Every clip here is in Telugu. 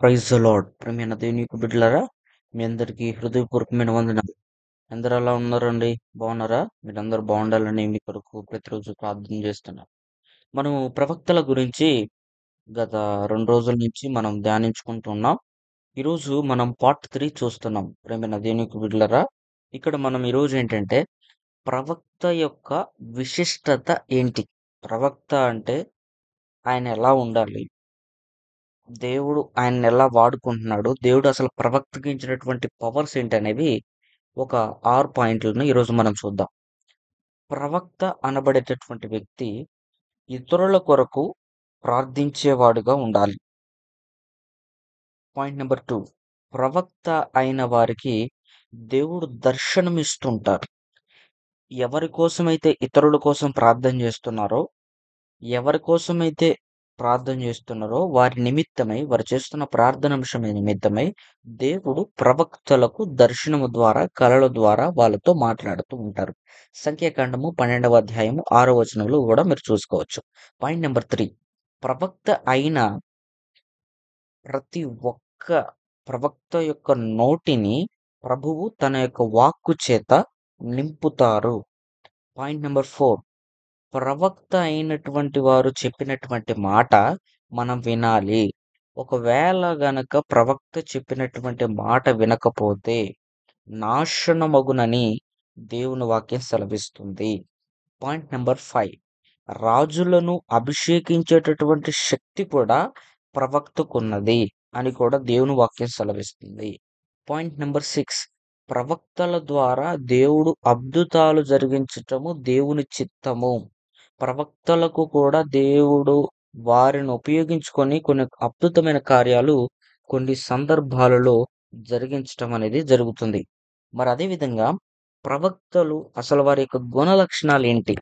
Praise the lord. ప్రియమైన దేవుని యొక్క బిడ్డలారా, మీ అందరికీ హృదయపూర్వకమైన వందనాలు. అందరూ ఎలా ఉన్నారండి? బాగున్నారా? మీరందరూ బాగుండాలని మీ కొరకు ప్రతిరోజు ప్రార్థన చేస్తున్నాను. మనము ప్రవక్తల గురించి గత 2 రోజుల నుంచి మనం ధ్యానించుకుంటూ ఉన్నాం. ఈరోజు మనం పార్ట్ 3 చూస్తున్నాం. ప్రియమైన దేవుని యొక్క బిడ్డలారా, ఇక్కడ మనం ఈరోజు ఏంటంటే ప్రవక్త యొక్క విశిష్టత ఏంటి? ప్రవక్త అంటే ఆయన ఎలా ఉండాలి? దేవుడు ఆయన్నెలా వాడుకుంటున్నాడు? దేవుడు అసలు ప్రవక్తకి ఇచ్చినటువంటి పవర్స్ ఏంటనేవి ఒక 6 పాయింట్లను ఈరోజు మనం చూద్దాం. ప్రవక్త అనబడేటటువంటి వ్యక్తి ఇతరుల కొరకు ప్రార్థించేవాడుగా ఉండాలి. పాయింట్ నంబర్ 2, ప్రవక్త అయిన వారికి దేవుడు దర్శనమిస్తుంటారు. ఎవరి కోసమైతే ఇతరుల కోసం ప్రార్థన చేస్తున్నారో, ఎవరి కోసమైతే ప్రార్థన చేస్తున్నారో వారి నిమిత్తమై, వారు చేస్తున్న ప్రార్థనాంశం నిమిత్తమై దేవుడు ప్రవక్తలకు దర్శనము ద్వారా, కలల ద్వారా వాళ్ళతో మాట్లాడుతూ ఉంటారు. సంఖ్యాకాండము 12వ అధ్యాయము 6వ వచనంలో కూడా మీరు చూసుకోవచ్చు. పాయింట్ నెంబర్ 3, ప్రవక్త అయిన ప్రతి ఒక్క ప్రవక్త యొక్క నోటిని ప్రభువు తన యొక్క వాక్కు చేత నింపుతారు. పాయింట్ నెంబర్ 4, ప్రవక్త అయినటువంటి వారు చెప్పినటువంటి మాట మనం వినాలి. ఒకవేళ గనక ప్రవక్త చెప్పినటువంటి మాట వినకపోతే నాశనమగునని దేవుని వాక్యం సెలవిస్తుంది. పాయింట్ నెంబర్ 5, రాజులను అభిషేకించేటటువంటి శక్తి కూడా ప్రవక్తకున్నది అని కూడా దేవుని వాక్యం సెలవిస్తుంది. పాయింట్ నెంబర్ 6, ప్రవక్తల ద్వారా దేవుడు అద్భుతాలు జరిగించటము దేవుని చిత్తము. ప్రవక్తలకు కూడా దేవుడు వారిని ఉపయోగించుకొని కొన్ని అద్భుతమైన కార్యాలు కొన్ని సందర్భాలలో జరిగించటం అనేది జరుగుతుంది. మరి అదే విధంగా ప్రవక్తలు అసలు వారి యొక్క గుణ లక్షణాలు ఏంటి?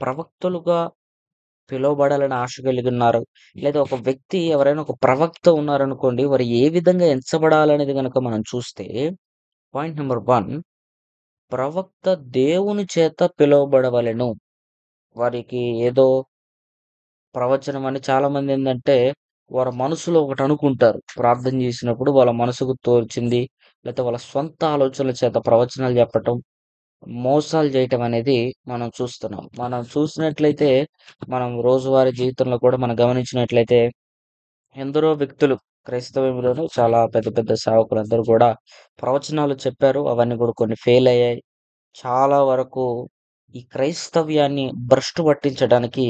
ప్రవక్తలుగా పిలువబడాలని ఆశ కలిగి ఉన్నారు. లేదా ఒక వ్యక్తి ఎవరైనా ఒక ప్రవక్త ఉన్నారనుకోండి, వారు ఏ విధంగా ఎంచబడాలనేది గనక మనం చూస్తే పాయింట్ నెంబర్ 1, ప్రవక్త దేవుని చేత పిలువబడవలెను. వారికి ఏదో ప్రవచనం అని చాలామందేందంటే, వారి మనసులో ఒకటనుకుంటారు. ప్రార్థన జేసినప్పుడు వాళ్ళ మనసుకు తోచింది, లేతే వాళ్ళ స్వంత ఆలోచనల చేత ప్రవచనాలు జెప్పటం, మోసాలు జేయటం అనేది మనం చూస్తున్నాం. మనం చూసినట్లయితే, మనం రోజువారీ జీవితంలో కూడా మనం గమనించినట్లయితే, ఎందరో వ్యక్తులు క్రైస్తవంలోను చాలా పెద్ద పెద్ద సేవకులందరూ గూడా ప్రవచనాలు చెప్పారు. అవన్నీ గూడా కొన్ని ఫెయిలయ్యాయి. చాలా వరకు ఈ క్రైస్తవ్యాన్ని భ్రష్టు పట్టించడానికి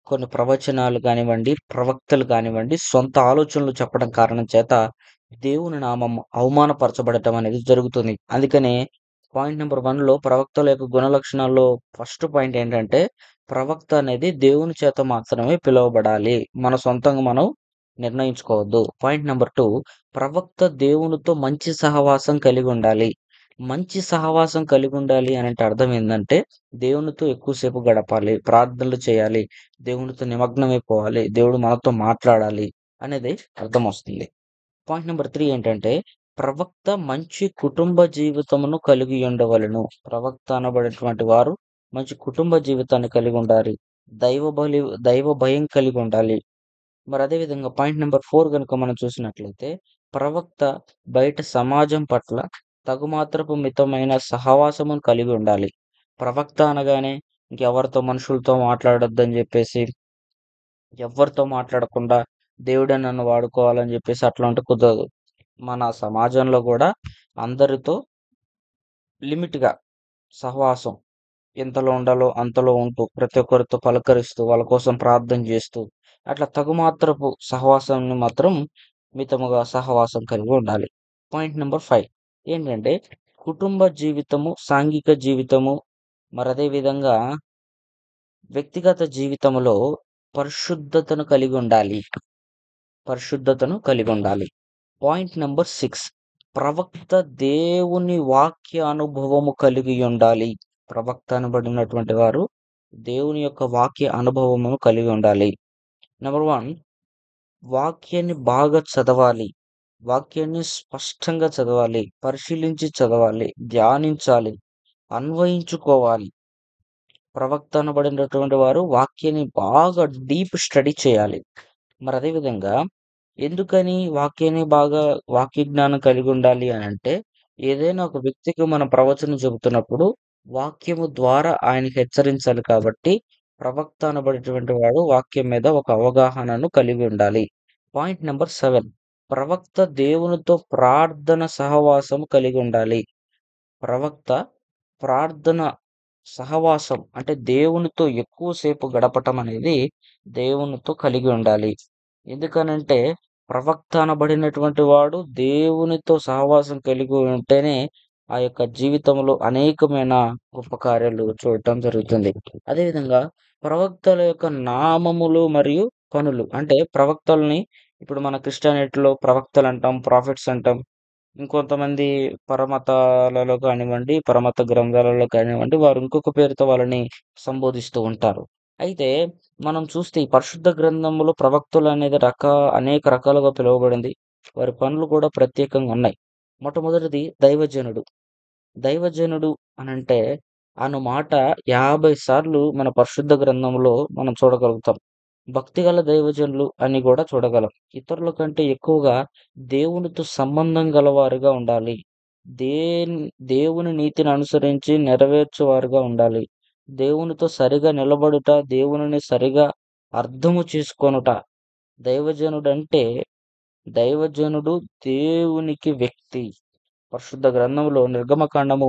కొన్ని ప్రవచనాలు కానివ్వండి, ప్రవక్తలు కానివ్వండి, సొంత ఆలోచనలు చెప్పడం కారణం చేత దేవుని నామం అవమానపరచబడటం అనేది జరుగుతుంది. అందుకనే పాయింట్ నంబర్ 1లో ప్రవక్తల యొక్క గుణలక్షణాల్లో ఫస్ట్ పాయింట్ ఏంటంటే, ప్రవక్త అనేది దేవుని చేత మాత్రమే పిలువబడాలి. మన సొంతంగా మనం నిర్ణయించుకోవద్దు. పాయింట్ నంబర్ 2, ప్రవక్త దేవునితో మంచి సహవాసం కలిగి ఉండాలి. మంచి సహవాసం కలిగుండాలి అనంటే అర్థం ఏందంటే, దేవునితో ఎక్కువ సేపు గడపాలి, ప్రార్థనలు చేయాలి, దేవునితో నిమగ్నమైపోవాలి, దేవుడు మనతో మాట్లాడాలి అనేది అర్థమొస్తుంది. పాయింట్ నంబర్ 3 ఏంటంటే, ప్రవక్త మంచి కుటుంబ జీవితమును కలిగి ఉండవలెను. ప్రవక్త అనబడేటువంటి వారు మంచి కుటుంబ జీవితాన్ని కలిగి ఉండాలి. దైవ బలి దైవ భయం కలిగి ఉండాలి. మరి అదే విధంగా పాయింట్ నంబర్ 4 గనుక మనం చూసినట్లయితే, ప్రవక్త బయట సమాజం పట్ల తగుమాత్రపు మితమైన సహవాసమును కలిగి ఉండాలి. ప్రవక్త అనగానే ఇంకెవరితో మనుషులతో మాట్లాడొద్దని జెప్పేసి, ఎవ్వరితో మాట్లాడకుండా దేవుడే నన్ను వాడుకోవాలని జెప్పేసి అట్లా ఉంటే కుదరదు. మన సమాజంలో గూడా అందరితో లిమిట్‌గా సహవాసం ఎంతలో ఉండాలో అంతలో ఉంటూ, ప్రతి ఒక్కరితో పలకరిస్తూ, వాళ్ళ కోసం ప్రార్థన జేస్తూ, అట్లా తగుమాత్రపు సహవాసాన్ని మాత్రం మితముగా సహవాసం కలిగి ఉండాలి. పాయింట్ నంబర్ 5 ఏంటంటే, కుటుంబ జీవితము, సాంఘిక జీవితము, మరదే విధంగా వ్యక్తిగత జీవితంలో పరిశుద్ధతను కలిగి ఉండాలి. పరిశుద్ధతను కలిగి ఉండాలి. పాయింట్ నంబర్ 6, ప్రవక్త దేవుని వాక్య అనుభవము కలిగి ఉండాలి. ప్రవక్త అనబడినటువంటి వారు దేవుని యొక్క వాక్య అనుభవమును కలిగి ఉండాలి. నంబర్ 1, వాక్యాన్ని బాగా చదవాలి. వాక్యాన్ని స్పష్టంగా చదవాలి. పరిశీలించి చదవాలి. ధ్యానించాలి. అన్వయించుకోవాలి. ప్రవక్త అనబడినటువంటి వారు వాక్యాన్ని బాగా డీప్ స్టడీ చేయాలి. మరి అదే విధంగా ఎందుకని వాక్యాన్ని బాగా వాక్య జ్ఞానం కలిగి ఉండాలి అనంటే, ఏదైనా ఒక వ్యక్తికి మనం ప్రవచనం చెబుతున్నప్పుడు, వాక్యము ద్వారా ఆయనకి హెచ్చరించాలి కాబట్టి, ప్రవక్త అనబడేటువంటి వాడు వాక్యం మీద ఒక అవగాహనను కలిగి ఉండాలి. పాయింట్ నంబర్ 7, ప్రవక్త దేవునితో ప్రార్థన సహవాసం కలిగి ఉండాలి. ప్రవక్త ప్రార్థన సహవాసం అంటే దేవునితో ఎక్కువ సేపు గడపటం అనేది దేవునితో కలిగి ఉండాలి. ఎందుకనంటే ప్రవక్త అనబడినటువంటి వాడు దేవునితో సహవాసం కలిగి ఉంటేనే ఆ యొక్క జీవితంలో అనేకమైన గొప్ప కార్యాలు చూడటం జరుగుతుంది. అదేవిధంగా ప్రవక్తల యొక్క నామములు మరియు పనులు అంటే ప్రవక్తల్ని ఇప్పుడు మన క్రిస్టియానిటీలో ప్రవక్తలు అంటాం, ప్రాఫిట్స్ అంటాం. ఇంకొంతమంది పరమతాలలో కానివ్వండి, పరమత గ్రంథాలలో కానివ్వండి, వారు ఇంకొక పేరుతో వాళ్ళని సంబోధిస్తూ ఉంటారు. అయితే మనం చూస్తే ఈ పరిశుద్ధ గ్రంథంలో ప్రవక్తలు అనేది అనేక రకాలుగా పిలువబడింది. వారి పనులు కూడా ప్రత్యేకంగా ఉన్నాయి. మొట్టమొదటిది దైవజనుడు. దైవజనుడు అనంటే అను మాట 50 సార్లు మన పరిశుద్ధ గ్రంథంలో మనం చూడగలుగుతాం. భక్తిగల దైవజనులు అని గూడా చూడగలం. ఇతరుల కంటే ఎక్కువగా దేవునితో సంబంధం గలవారుగా ఉండాలి. దేన్ దేవుని నీతిని అనుసరించి నెరవేర్చువారుగా ఉండాలి. దేవునితో సరిగా నిలబడుట, దేవునిని సరిగా అర్థము చేసుకొనుట. దైవజనుడంటే దైవజనుడు దేవునికి వ్యక్తి. పరిశుద్ధ గ్రంథంలో నిర్గమకాండము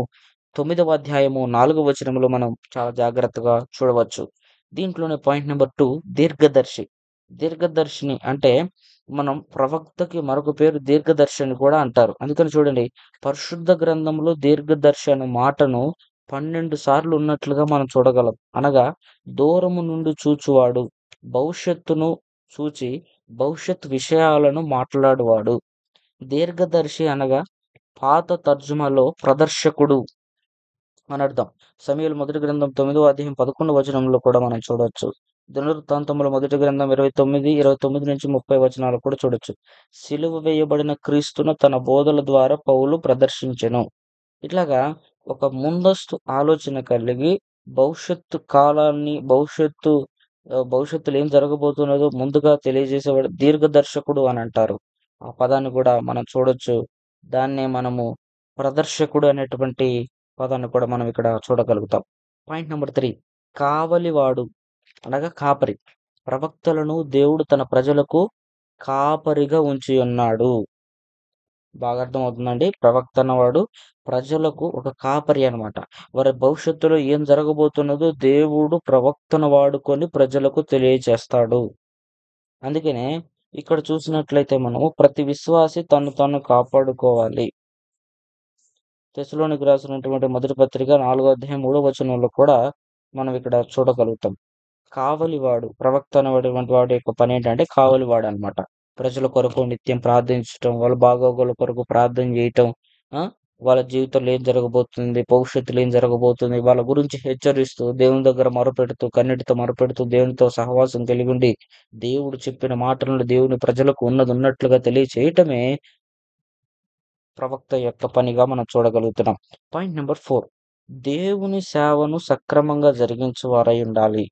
9వ అధ్యాయము 4వ వచనంలో మనం చాలా జాగ్రత్తగా చూడవచ్చు. దీంట్లోనే పాయింట్ నంబర్ 2, దీర్ఘదర్శి. దీర్ఘదర్శిని అంటే మనం ప్రవక్తకి మరొక పేరు దీర్ఘదర్శి అని కూడా అంటారు. అందుకని చూడండి, పరిశుద్ధ గ్రంథంలో దీర్ఘదర్శి అను మాటను 12 సార్లు ఉన్నట్లుగా మనం చూడగలం. అనగా దూరము నుండి చూచువాడు, భవిష్యత్తును చూచి భవిష్యత్ విషయాలను మాట్లాడువాడు. దీర్ఘదర్శి అనగా పాత తర్జుమాలో ప్రదర్శకుడు అనర్థం. సమూయేలు మొదటి గ్రంథం 9వ అధ్యాయం 11 వచనంలో కూడా మనం చూడొచ్చు. దినవృత్తాంతముల మొదటి గ్రంథం 29 నుంచి 30 వచనాలు కూడా చూడొచ్చు. సిలువ వేయబడిన క్రీస్తును తన బోధల ద్వారా పౌలు ప్రదర్శించెను. ఇట్లాగా ఒక ముందస్తు ఆలోచన కలిగి భవిష్యత్తు కాలాన్ని, భవిష్యత్తులో ఏం జరగబోతున్నదో ముందుగా తెలియజేసేవాడు దీర్ఘదర్శకుడు అని అంటారు. ఆ పదాన్ని కూడా మనం చూడొచ్చు. దాన్నే మనము ప్రదర్శకుడు అనేటువంటి పదాన్ని కూడా మనం ఇక్కడ చూడగలుగుతాం. పాయింట్ నంబర్ 3, కావలివాడు అనగా కాపరి. ప్రవక్తలను దేవుడు తన ప్రజలకు కాపరిగా ఉంచి ఉన్నాడు. బాగా అర్థమవుతుందండి. ప్రవక్త అన్నవాడు ప్రజలకు ఒక కాపరి అన్నమాట. వారి భవిష్యత్తులో ఏం జరగబోతున్నదో దేవుడు ప్రవక్తను వాడుకొని ప్రజలకు తెలియచేస్తాడు. అందుకనే ఇక్కడ చూసినట్లయితే మనము ప్రతి విశ్వాసి తను తాను కాపాడుకోవాలి. తెస్సలోనికి రాసినటువంటి మొదటి పత్రిక 4వ అధ్యాయం 3వ వచనంలో కూడా మనం ఇక్కడ చూడగలుగుతాం. కావలివాడు ప్రవక్త అనేటువంటి వాడి యొక్క పనేంటంటే కావలివాడనమాట. ప్రజల కొరకు నిత్యం ప్రార్థించటం, వాళ్ళ బాగోగుల కొరకు ప్రార్థన చేయటం, ఆ! వాళ్ళ జీవితంలో ఏం జరగబోతుంది, భవిష్యత్తులో ఏం జరగబోతుంది, వాళ్ళ గురించి హెచ్చరిస్తూ, దేవుని దగ్గర మొరపెడుతూ, కన్నీటితో మొరపెడుతూ, దేవునితో సహవాసం కలిగుండి, దేవుడు చెప్పిన మాటలను దేవుని ప్రజలకు ఉన్నదున్నట్లుగా తెలియచేయటమే ప్రవక్త యొక్క పనిగా మనం చూడగలుగుతున్నాం. పాయింట్ నంబర్ 4, దేవుని సేవను సక్రమంగా జరిగించువారై ఉండాలి.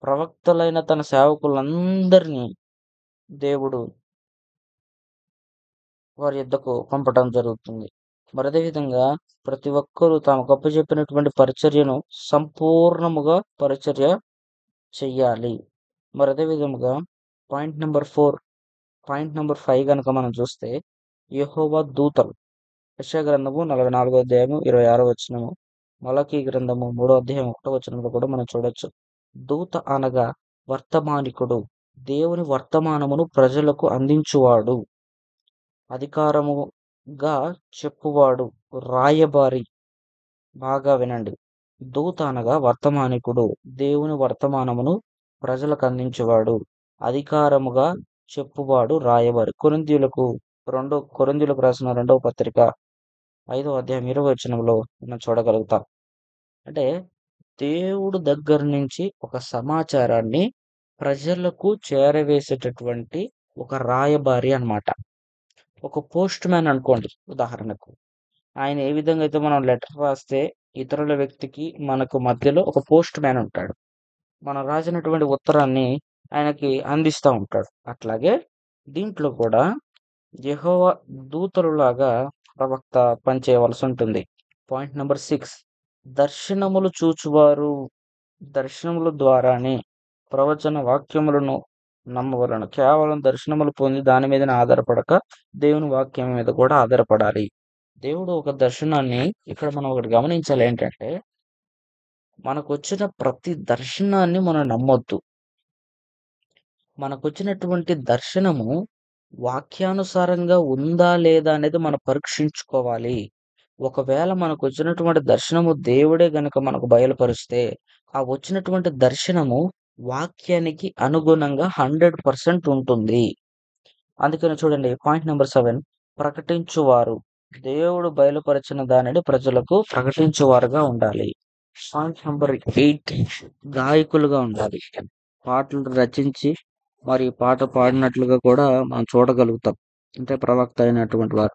ప్రవక్తలైన తన సేవకులందరినీ దేవుడు వారి యొద్దకు పంపటం జరుగుతుంది. మరి అదే విధంగా ప్రతి ఒక్కరూ తమకు అప్పజెప్పినటువంటి పరిచర్యను సంపూర్ణముగా పరిచర్య చెయ్యాలి. మరి అదే విధముగా పాయింట్ నంబర్ 4, పాయింట్ నంబర్ 5 గనక మనం చూస్తే యెహోవా దూతలు. యెషయా గ్రంథము 44వ అధ్యాయము 26వ వచనము, మలకీ గ్రంథము 3వ అధ్యాయం 1వ వచనంలో కూడా మనం చూడొచ్చు. దూత అనగా వర్తమానికుడు. దేవుని వర్తమానమును ప్రజలకు అందించువాడు. అధికారముగా చెప్పువాడు. రాయబారి. బాగా వినండి. దూత అనగా వర్తమానికుడు. దేవుని వర్తమానమును ప్రజలకు అందించువాడు. అధికారముగా చెప్పువాడు రాయబారి. కొరింథీయులకు రాసిన 2వ పత్రిక 5వ అధ్యాయం 20వ వచనంలో మనం చూడగలుగుతాం. అంటే దేవుడు దగ్గర నుంచి ఒక సమాచారాన్ని ప్రజలకు చేరవేసేటటువంటి ఒక రాయబారి అన్నమాట. ఒక పోస్ట్ మ్యాన్ అనుకోండి ఉదాహరణకు. ఆయన ఏ విధంగా అయితే మనం లెటర్ రాస్తే ఇతరుల వ్యక్తికి మనకు మధ్యలో ఒక పోస్ట్ మ్యాన్ ఉంటాడు. మనం రాసినటువంటి ఉత్తరాన్ని ఆయనకి అందిస్తా ఉంటాడు. అట్లాగే దీంట్లో కూడా యెహోవా దూతలులాగా ప్రవక్త పనిచేయవలసి ఉంటుంది. పాయింట్ నంబర్ 6, దర్శనములు చూచువారు దర్శనముల ద్వారానే ప్రవచన వాక్యములను నమ్మవలెను. కేవలం దర్శనములు పొంది దాని మీదనే ఆధారపడక దేవుని వాక్యం మీద కూడా ఆధారపడాలి. దేవుడు ఒక దర్శనాన్ని ఇక్కడ మనం ఒకటి గమనించాలి ఏంటంటే, మనకొచ్చిన ప్రతి దర్శనాన్ని మనం నమ్మొద్దు. మనకొచ్చినటువంటి దర్శనము వాక్యానుసారంగా ఉందా లేదా అనేది మనం పరీక్షించుకోవాలి. ఒకవేళ మనకొచ్చినటువంటి దర్శనము దేవుడే గనక మనకు బయలుపరిస్తే, ఆ వచ్చినటువంటి దర్శనము వాక్యానికి అనుగుణంగా 100% ఉంటుంది. అందుకని చూడండి, పాయింట్ నంబర్ 7, ప్రకటించువారు. దేవుడు బయలుపరిచిన దానిని ప్రజలకు ప్రకటించువారుగా ఉండాలి. పాయింట్ నంబర్ 8, గాయకులుగా ఉండాలి. పాటలు రచించి మరి పాట పాడినట్లుగా కూడా మనం చూడగలుగుతాం. అంటే ప్రవక్త అయినటువంటి వారు.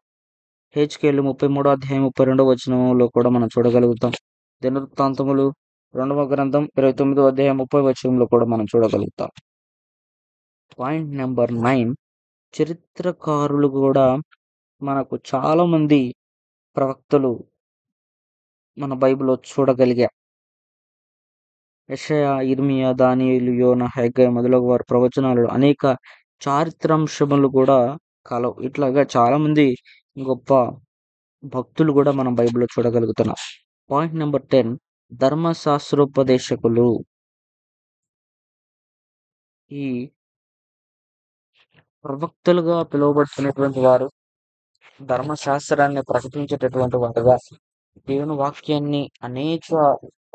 హెచ్కేలు 33 అధ్యాయం 32 వచనంలో కూడా మనం చూడగలుగుతాం. దినవృత్తాంతములు 2వ గ్రంథం 29 అధ్యాయం 30 వచనంలో కూడా మనం చూడగలుగుతాం. పాయింట్ నెంబర్ 9, చరిత్రకారులు కూడా మనకు చాలా మంది ప్రవక్తలు మన బైబిల్‌లో చూడగలిగాం. యెషయా, ఇర్మియా, దానియేలు, యోనా, హగ్గయి మొదలగు వారి ప్రవచనాలు అనేక చారిత్రాంశములు కూడా కలవు. ఇట్లాగా చాలా మంది గొప్ప భక్తులు కూడా మనం బైబిల్‌లో చూడగలుగుతున్నాం. పాయింట్ నెంబర్ 10, ధర్మశాస్త్రోపదేశకులు. ఈ ప్రవక్తలుగా పిలువబడుతున్నటువంటి వారు ధర్మశాస్త్రాన్ని ప్రకటించేటటువంటి వారుగా, దేవుని వాక్యాన్ని అనేక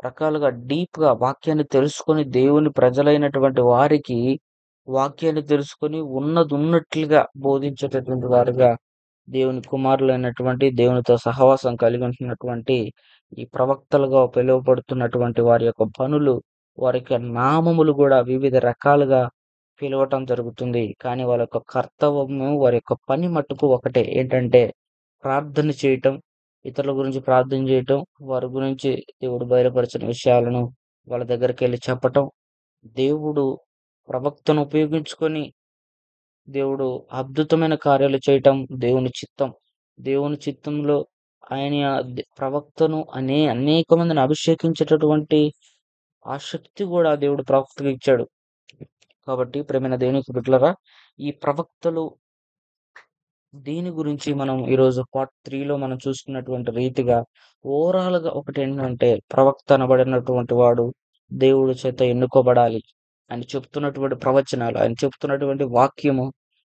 రకాలుగా డీప్‌గా వాక్యాన్ని తెలుసుకొని దేవుని ప్రజలైనటువంటి వారికి వాక్యాన్ని తెలుసుకొని ఉన్నదున్నట్లుగా బోధించేటటువంటి వారుగా, దేవుని కుమారులైనటువంటి దేవునితో సహవాసం కలిగి ఉంటున్నటువంటి ఈ ప్రవక్తలుగా పిలువబడుతున్నటువంటి వారి యొక్క పనులు, వారి యొక్క నామములు కూడా వివిధ రకాలుగా పిలవటం జరుగుతుంది. కానీ వాళ్ళ యొక్క కర్తవ్యము, వారి యొక్క పని మట్టుకు ఒకటే. ఏంటంటే ప్రార్థన చేయటం, ఇతరుల గురించి ప్రార్థన చేయటం, వారి గురించి దేవుడు బయలుపరిచిన విషయాలను వాళ్ళ దగ్గరికెళ్ళి చెప్పటం. దేవుడు ప్రవక్తను ఉపయోగించుకొని దేవుడు అద్భుతమైన కార్యాలు చేయటం దేవుని చిత్తం. దేవుని చిత్తంలో ఆయన ప్రవక్తను అనేక మందిని అభిషేకించేటటువంటి ఆ శక్తి కూడా దేవుడు ప్రవక్తకి ఇచ్చాడు. కాబట్టి ప్రియమైన దేవుని బిడ్డలారా, ఈ ప్రవక్తలు దీని గురించి మనం ఈరోజు పార్ట్ 3లో మనం చూసుకున్నటువంటి రీతిగా ఓవరాల్‌గా ఒకటేంటంటే, ప్రవక్త అనబడినటువంటి వాడు దేవుడి చేత ఎన్నుకోబడాలి. ఆయన చెప్తున్నటువంటి ప్రవచనాలు, ఆయన చెప్తున్నటువంటి వాక్యము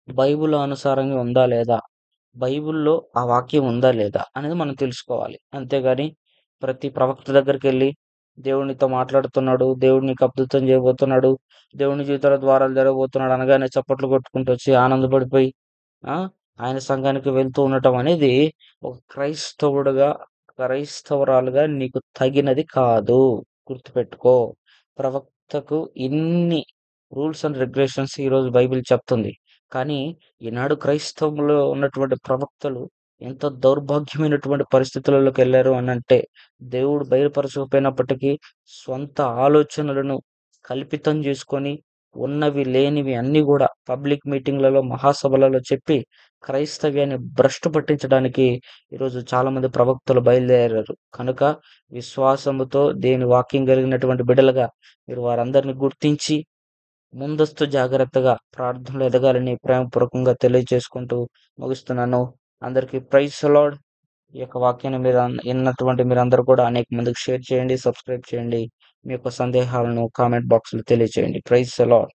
బైబిల్ అనుసారంగా ఉందా లేదా? బైబిల్‌లో ఆ వాక్యం ఉందా లేదా? అనేది మనం తెలుసుకోవాలి. అంతేగాని ప్రతి ప్రవక్త దగ్గరికెళ్ళి దేవుడు నీతో మాట్లాడుతున్నాడు, దేవుడు నీకు అద్భుతం చేయబోతున్నాడు, దేవుని జీవితాల ద్వారాలు తెరవబోతున్నాడు అనగానే చప్పట్లు కొట్టుకుంటూ వచ్చి ఆనందపడిపోయి ఆ! ఆయన సంఘానికి వెళ్తూ ఉండటం అనేది ఒక క్రైస్తవుడుగా, క్రైస్తవురాలుగా నీకు తగినది కాదు. గుర్తుపెట్టుకో. ప్రవక్తకు ఇన్ని రూల్స్ అండ్ రెగ్యులేషన్స్ ఈరోజు బైబిల్ చెప్తుంది. కానీ ఈనాడు క్రైస్తవంలో ఉన్నటువంటి ప్రవక్తలు ఎంత దౌర్భాగ్యమైనటువంటి పరిస్థితులలోకెళ్లారు అనంటే, దేవుడు బయలుపరచకపోయినప్పటికీ స్వంత ఆలోచనలను కల్పితం చేసుకొని, ఉన్నవి లేనివి అన్నీ గూడా పబ్లిక్ మీటింగ్‌లలో, మహాసభలలో చెప్పి క్రైస్తవ్యాన్ని భ్రష్టు పట్టించడానికి ఈరోజు చాలామంది ప్రవక్తలు బయలుదేరారు. కనుక విశ్వాసముతో దేవుని వాక్యం కలిగినటువంటి బిడ్డలుగా మీరు వారందరిని గుర్తించి ముందస్తు జాగ్రత్తగా ప్రార్థనలో ఎదగాలని ప్రేమపూర్వకంగా తెలియజేసుకుంటూ ముగిస్తున్నాను. అందరికీ ప్రైజ్ ది లార్డ్. ఈ యొక్క వాక్యాన్ని మీరు విన్నటువంటి మీరందరూ కూడా అనేక మందికి షేర్ చేయండి, సబ్స్క్రైబ్ చేయండి. మీ యొక్క సందేహాలను కామెంట్ బాక్స్‌లో తెలియజేయండి. Praise the lord.